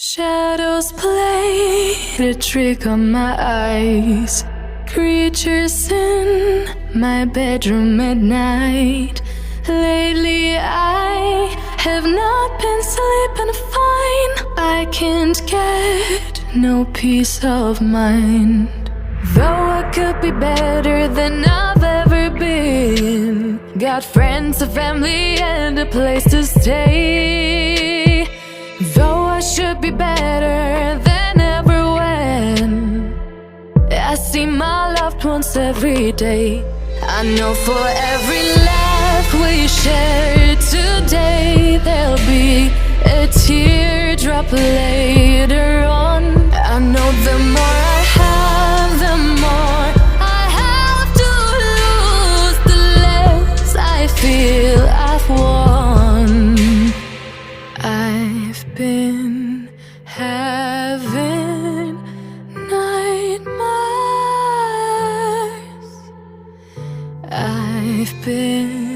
Shadows played a trick on my eyes. Creatures in my bedroom at night. Lately I have not been sleeping fine. I can't get no peace of mind. Though I could be better than I've ever been. Got friends, a family, and a place to stay. Though I should be better than ever when I see my loved ones every day. I know for every laugh we share today, there'll be a teardrop later on. I know the more I have, the more I have to lose, the less I feel I've won. I've been having nightmares. I've been